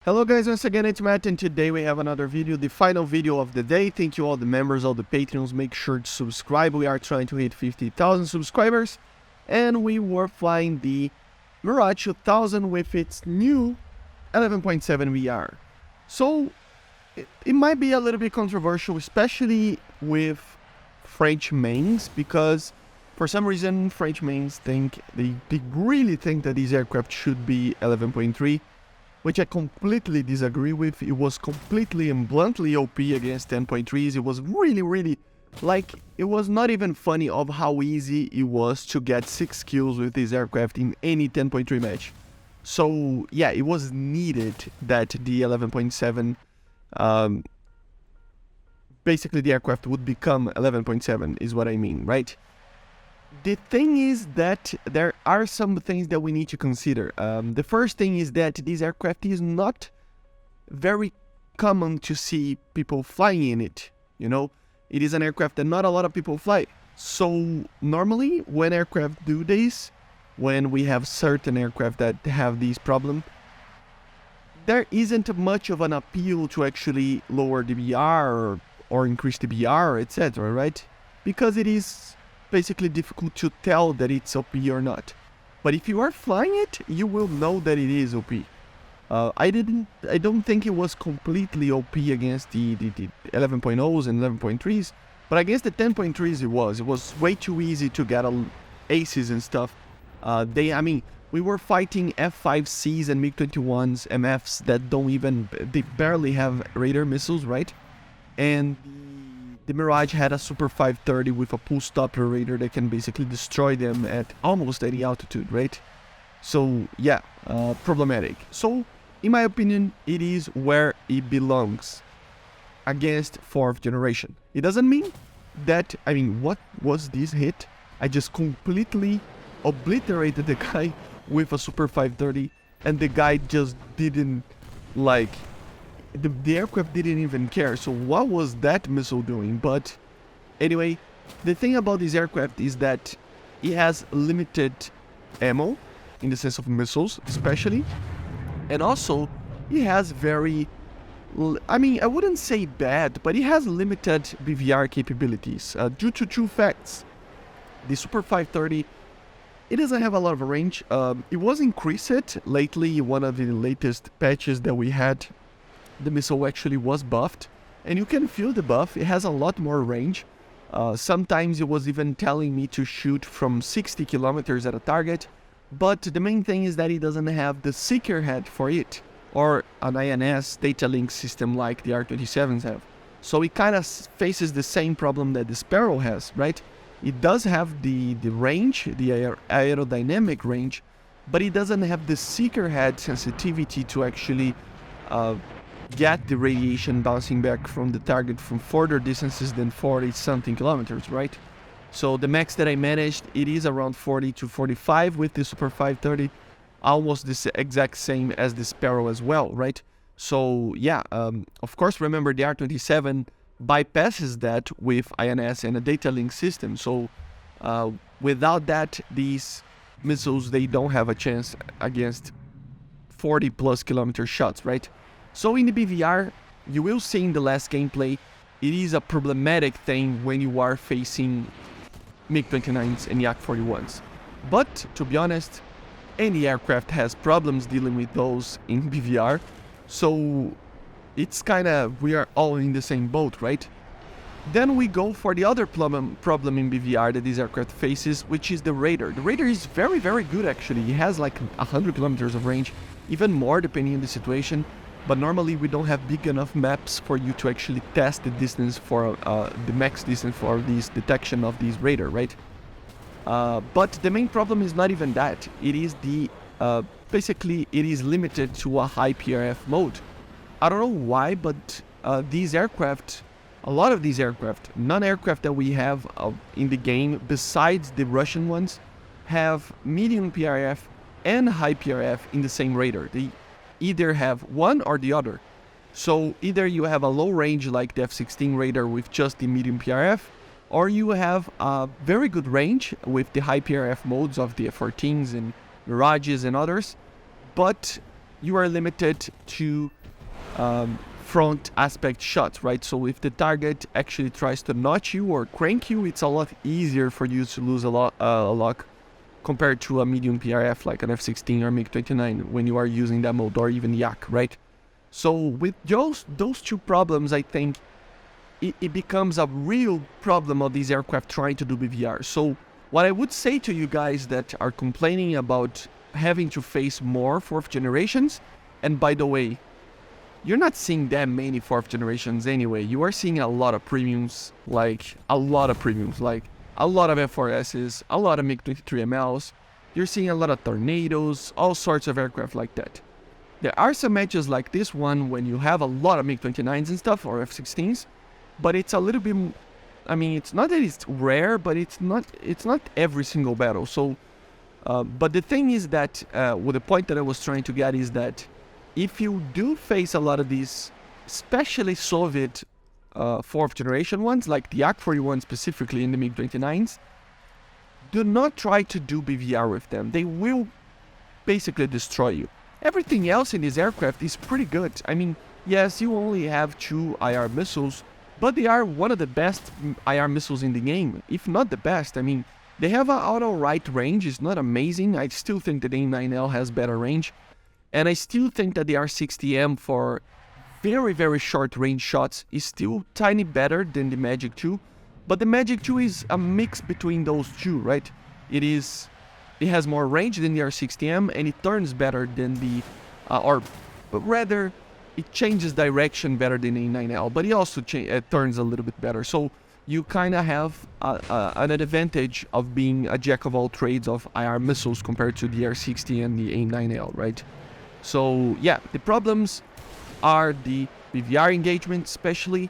Hello guys, once again it's Matt, and today we have another video, the final video of the day. Thank you all the members, all the Patreons, make sure to subscribe. We are trying to hit 50,000 subscribers, and we were flying the Mirage 2000 with its new 11.7 VR. So it might be a little bit controversial, especially with French mains, because for some reason French mains think, they really think that these aircraft should be 11.3. Which I completely disagree with. It was completely and bluntly OP against 10.3s. It was really, like, it was not even funny of how easy it was to get 6 kills with this aircraft in any 10.3 match. So yeah, it was needed that the 11.7, basically the aircraft would become 11.7 is what I mean, right? The thing is that there are some things that we need to consider. The first thing is that this aircraft is not very common to see people flying in it, you know? It is an aircraft that not a lot of people fly. So normally when aircraft do this, when we have certain aircraft that have this problem, there isn't much of an appeal to actually lower the BR or increase the BR, etc., right? Because it is basically difficult to tell that it's OP or not. But if you are flying it, you will know that it is OP. I don't think it was completely OP against the 11.0s and 11.3s, but against the 10.3s it was way too easy to get aces and stuff. I mean, we were fighting F5Cs and MiG-21s, MFs that they barely have radar missiles, right? And the Mirage had a Super 530 with a pull stopper radar that can basically destroy them at almost any altitude, right? So yeah, problematic. So in my opinion, it is where it belongs against 4th generation. It doesn't mean that, I mean, what was this hit? I just completely obliterated the guy with a Super 530, and the guy just didn't, like, the aircraft didn't even care. So what was that missile doing? But anyway, the thing about this aircraft is that it has limited ammo in the sense of missiles especially, and also it has I mean, I wouldn't say bad, but it has limited BVR capabilities due to two facts. The Super 530, it doesn't have a lot of range. It was increased lately. One of the latest patches that we had, the missile actually was buffed, and you can feel the buff. It has a lot more range. Sometimes it was even telling me to shoot from 60 kilometers at a target, but the main thing is that it doesn't have the seeker head for it, or an INS data link system like the R27s have. So it kind of faces the same problem that the Sparrow has, right? It does have the range, the aerodynamic range, but it doesn't have the seeker head sensitivity to actually get the radiation bouncing back from the target from further distances than 40 something kilometers, right? So the max that I managed, it is around 40 to 45 with the Super 530, almost the exact same as the Sparrow as well, right? So yeah, of course, remember the R27 bypasses that with INS and a data link system. So without that, these missiles, they don't have a chance against 40 plus kilometer shots, right? So in the BVR, you will see in the last gameplay, it is a problematic thing when you are facing MiG-29s and Yak-41s. But to be honest, any aircraft has problems dealing with those in BVR, so it's kinda, we are all in the same boat, right? Then we go for the other problem in BVR that this aircraft faces, which is the radar. The radar is very good actually. It has like 100 kilometers of range, even more depending on the situation. But normally we don't have big enough maps for you to actually test the distance for the max distance for this detection of these radar, right? But the main problem is not even that. It is basically it is limited to a high PRF mode. I don't know why, but these aircraft, a lot of these aircraft, non-aircraft that we have in the game, besides the Russian ones, have medium PRF and high PRF in the same radar. They either have one or the other. So either you have a low range like the F-16 radar with just the medium PRF, or you have a very good range with the high PRF modes of the F-14s and Mirages and others, but you are limited to front aspect shots, right? So if the target actually tries to notch you or crank you, it's a lot easier for you to lose a lock compared to a medium PRF like an F16 or MiG-29 when you are using that mode, or even Yak, right? So with those two problems, I think it becomes a real problem of these aircraft trying to do BVR. So what I would say to you guys that are complaining about having to face more 4th generations, and by the way, you're not seeing that many 4th generations anyway. You are seeing a lot of premiums, like a lot of F4Ss, a lot of MiG-23MLs. You're seeing a lot of Tornadoes, all sorts of aircraft like that. There are some matches like this one when you have a lot of MiG-29s and stuff, or F-16s, but it's a little bit, I mean, it's not that it's rare, but it's not every single battle. So, but the thing is that, well, the point that I was trying to get is that if you do face a lot of these, especially Soviet 4th generation ones, like the Yak-41 specifically in the MiG-29s, do not try to do BVR with them. They will basically destroy you. Everything else in this aircraft is pretty good. I mean, yes, you only have 2 IR missiles, but they are one of the best IR missiles in the game, if not the best. I mean, they have an auto right range. It's not amazing. I still think that the A9L has better range. And I still think that the R60M for very, very short range shots is still tiny better than the MatAWG 2. But the MatAWG 2 is a mix between those two, right? It has more range than the R60M, and it turns better than the, but rather, it changes direction better than the A9L, but it also turns a little bit better. So you kind of have an advantage of being a jack of all trades of IR missiles compared to the R60 and the A9L, right? So yeah, the problems are the BVR engagement especially,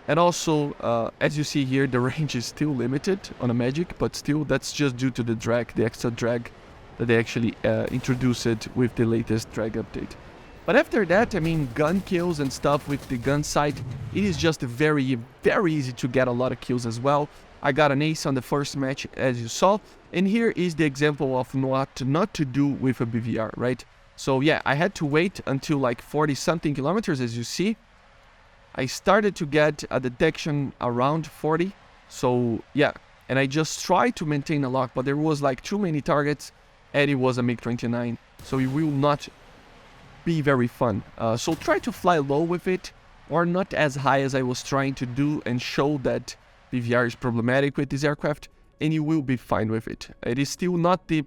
and also, as you see here, the range is still limited on a MatAWG, but still that's just due to the drag, the extra drag that they actually introduced with the latest drag update. But after that, I mean, gun kills and stuff with the gun sight, it is just very, very easy to get a lot of kills as well. I got an ace on the first match, as you saw, and here is the example of what not to do with a BVR, right? So yeah, I had to wait until like 40-something kilometers, as you see. I started to get a detection around 40, so yeah, and I just tried to maintain a lock, but there was like too many targets, and it was a MiG-29, so it will not be very fun. So try to fly low with it, or not as high as I was trying to do, and show that BVR is problematic with this aircraft, and you will be fine with it. It is still not the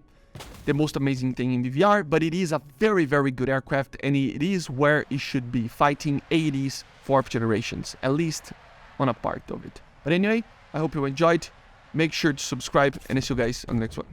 most amazing thing in BVR, but it is a very, very good aircraft, and it is where it should be, fighting 80s 4th generations, at least on a part of it. But anyway, I hope you enjoyed. Make sure to subscribe, and I'll see you guys on the next one.